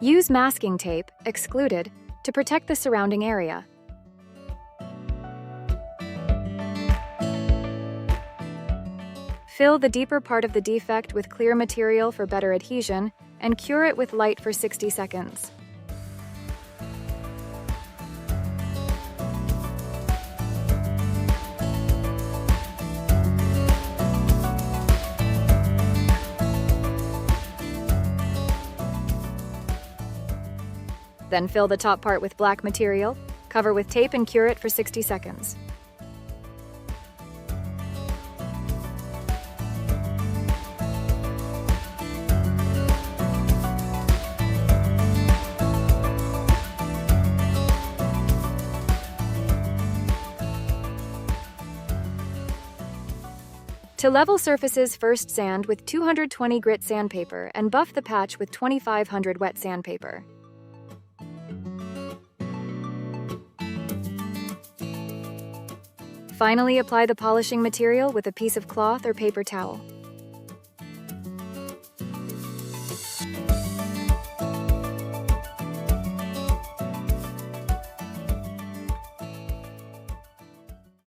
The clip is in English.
Use masking tape, excluded, to protect the surrounding area. Fill the deeper part of the defect with clear material for better adhesion, and cure it with light for 60 seconds. Then fill the top part with black material, cover with tape and cure it for 60 seconds. To level surfaces, first sand with 220 grit sandpaper and buff the patch with 2500 wet sandpaper. Finally, apply the polishing material with a piece of cloth or paper towel.